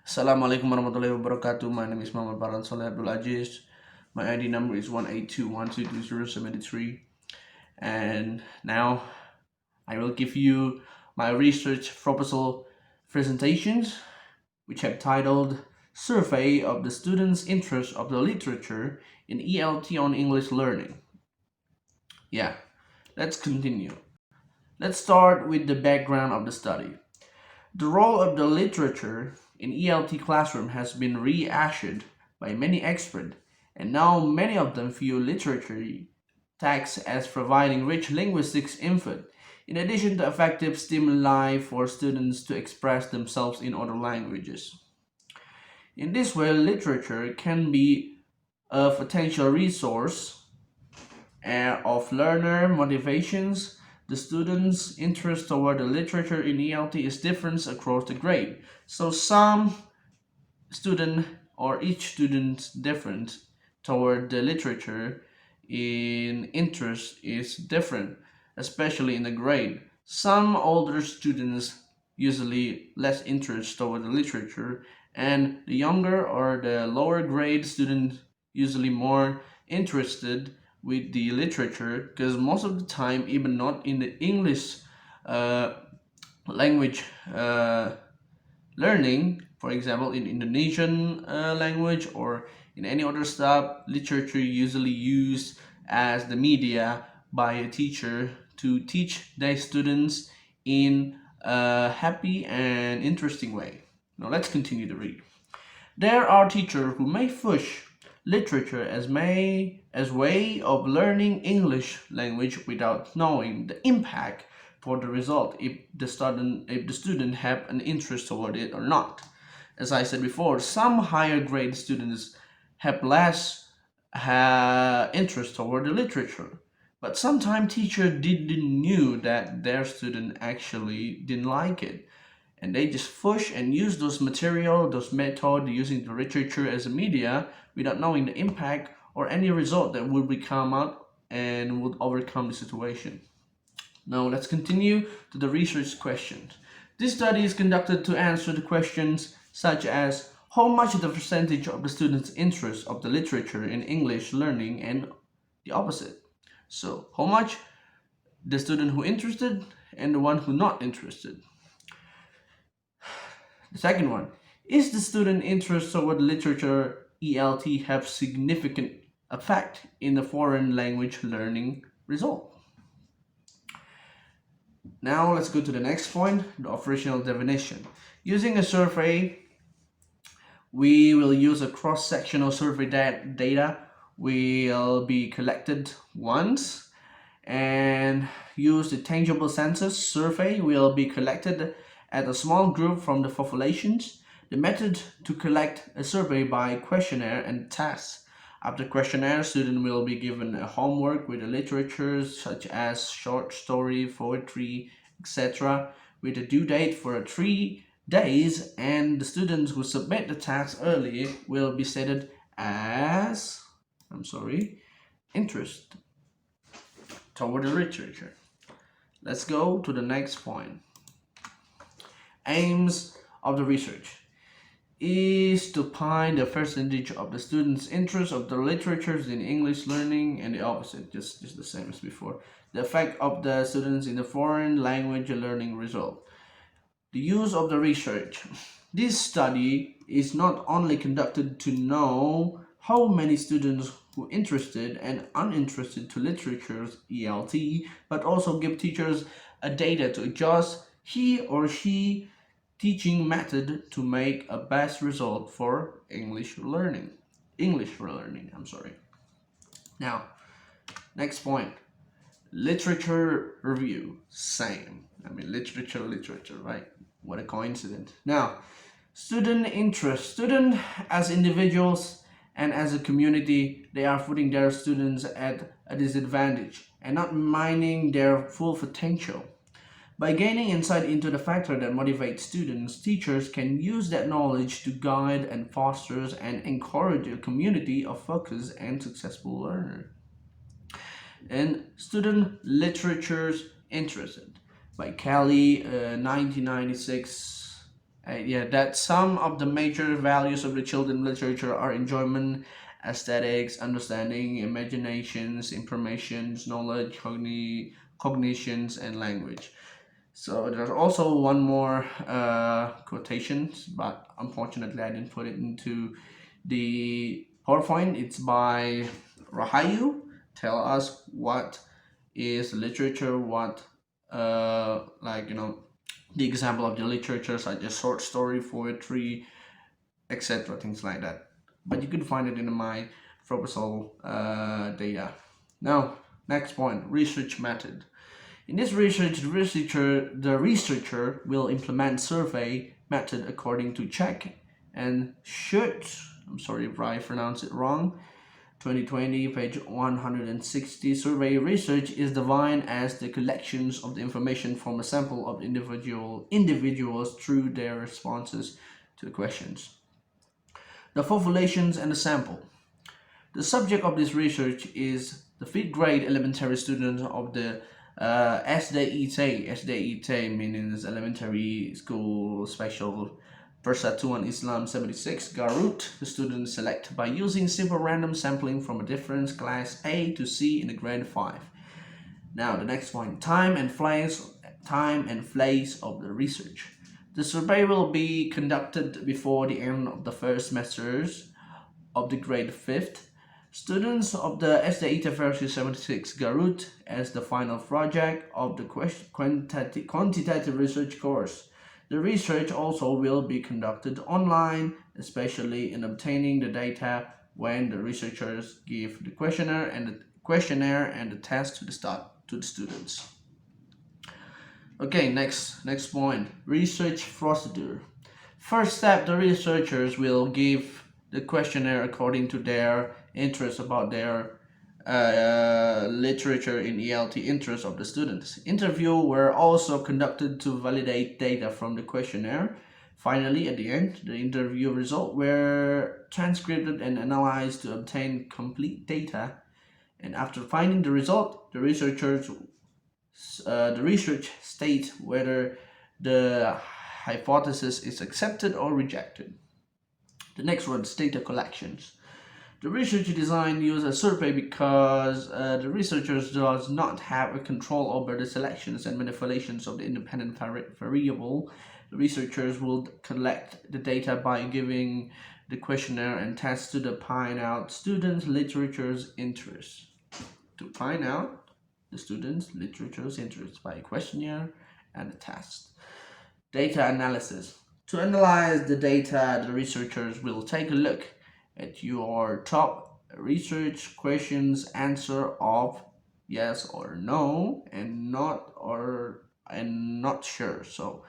Assalamualaikum warahmatullahi wabarakatuh. My name is M.Farhan Soleh A.A. My ID number is 182122073. And now I will give you my research proposal presentations, which have titled Survey of the Students' Interest of the Literature in ELT on English Learning. Yeah, let's continue. Let's start with the background of the study. The role of the literature in ELT classroom has been rehashed by many experts, and now many of them view literary text as providing rich linguistics input, in addition to effective stimuli for students to express themselves in other languages. In this way, literature can be a potential resource of learner motivations. The students' interest toward the literature in ELT is different across the grade. So some student or each student different toward the literature in interest is different, especially in the grade. Some older students usually less interest toward the literature, and the younger or the lower grade student usually more interested with the literature because most of the time, even not in the English uh, language learning, for example, in Indonesian language or in any other stuff, literature usually used as the media by a teacher to teach their students in a happy and interesting way. Now let's continue to read. There are teachers who may push literature as way of learning English language without knowing the impact for the result if the student have an interest toward it or not. As I said before, some higher grade students have less interest toward the literature. But sometimes teacher didn't knew that their student actually didn't like it, and they just push and use those material, those method, using the literature as a media without knowing the impact or any result that would become out and would overcome the situation. Now let's continue to the research questions. This study is conducted to answer the questions such as how much the percentage of the students' interest of the literature in English learning and the opposite. So how much the student who interested and the one who not interested. The second one, is the student interest toward literature ELT have significant effect in the foreign language learning result? Now let's go to the next point, the operational definition. Using a survey, we will use a cross-sectional survey data will be collected once, and use the tangible census survey will be collected at a small group from the populations. The method to collect a survey by questionnaire and test. After questionnaire, student will be given a homework with the literature such as short story, poetry, etc. with a due date for 3 days, and the students who submit the task early will be stated as, interest toward the literature. Let's go to the next point. Aims of the research is to find the percentage of the students' interest of the literatures in English learning and the opposite, just the same as before. The effect of the students in the foreign language learning result. The use of the research. This study is not only conducted to know how many students who interested and uninterested to literature's ELT, but also give teachers a data to adjust he or she teaching method to make a best result for English learning. Now, next point. Literature review. Same. Literature, right? What a coincidence. Now, student interest. Student as individuals and as a community, they are putting their students at a disadvantage and not mining their full potential. By gaining insight into the factor that motivates students, teachers can use that knowledge to guide and foster and encourage a community of focused and successful learners. And student literatures interested by Kelly, 1996. Yeah, that some of the major values of the children literature are enjoyment, aesthetics, understanding, imaginations, informations, knowledge, cognitions, and language. So there's also one more quotations, but unfortunately I didn't put it into the PowerPoint. It's by Rahayu. Tell us what is literature, what like the example of the literature such as short story, poetry, etc. Things like that. But you could find it in my proposal data. Now, next point: research method. In this research, the researcher will implement survey method according to check and should. I'm sorry if I pronounce it wrong. 2020, page 160. Survey research is defined as the collections of the information from a sample of individuals through their responses to the questions. The populations and the sample. The subject of this research is the fifth grade elementary students of the S.Pd meaning elementary school special Persatuan Islam 76 Garut. The students select by using simple random sampling from a different class A to C in the grade 5. Now the next point, time and place of the research. The survey will be conducted before the end of the first semesters of the grade 5th. Students of the S.Pd versus 76 Garut as the final project of the quantitative research course. The research also will be conducted online, especially in obtaining the data when the researchers give the questionnaire and the test to the students. Okay, next point, research procedure. First step, the researchers will give the questionnaire according to their interest about their literature in ELT interest of the students. Interview were also conducted to validate data from the questionnaire. Finally, at the end, the interview results were transcribed and analyzed to obtain complete data. And after finding the result, the research states whether the hypothesis is accepted or rejected. The next one is data collections. The research design uses a survey because the researchers does not have a control over the selections and manipulations of the independent variable. The researchers will collect the data by giving the questionnaire and test to find out students' literature's interest. To find out the students' literature's interest by a questionnaire and a test. Data analysis. To analyze the data, the researchers will take a look at your top research questions, answer of yes or no and not sure. So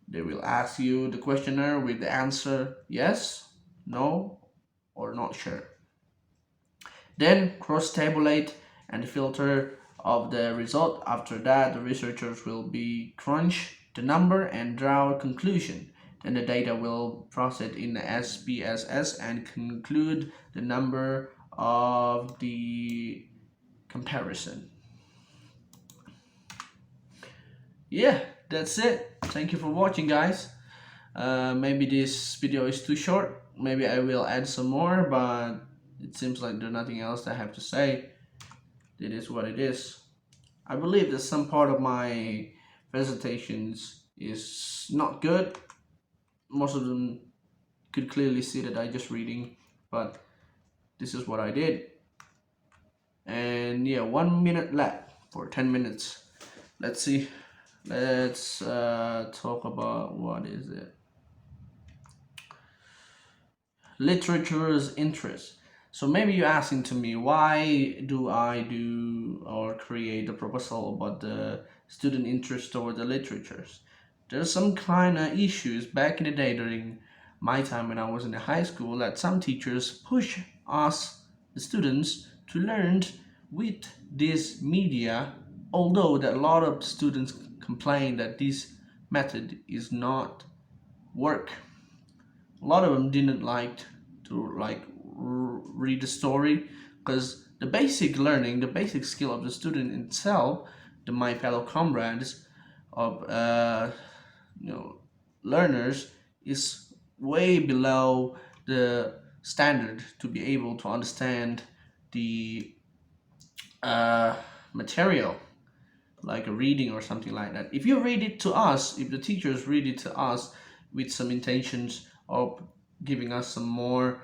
they will ask you the questionnaire with the answer yes, no, or not sure. Then cross-tabulate and filter of the result. After that, the researchers will be crunch the number and draw a conclusion. Then the data will process in the SPSS and conclude the number of the comparison. Yeah, that's it. Thank you for watching, guys. Maybe this video is too short. Maybe I will add some more, but it seems like there's nothing else I have to say. It is what it is. I believe that some part of my presentations is not good. Most of them could clearly see that I just reading, but this is what I did. And yeah, 1 minute left for 10 minutes. Let's see. Let's talk about what is it? Literature's interest. So maybe you're asking to me, why do I do or create a proposal about the student interest toward the literatures? There's some kind of issues back in the day during my time when I was in the high school that some teachers push us, the students, to learn with this media, although that a lot of students complain that this method is not work. A lot of them didn't like to read the story because the basic learning, the basic skill of the student itself, my fellow comrades of learners is way below the standard to be able to understand the uh, material, like a reading or something like that. If you read it to us, if the teachers read it to us with some intentions of giving us some more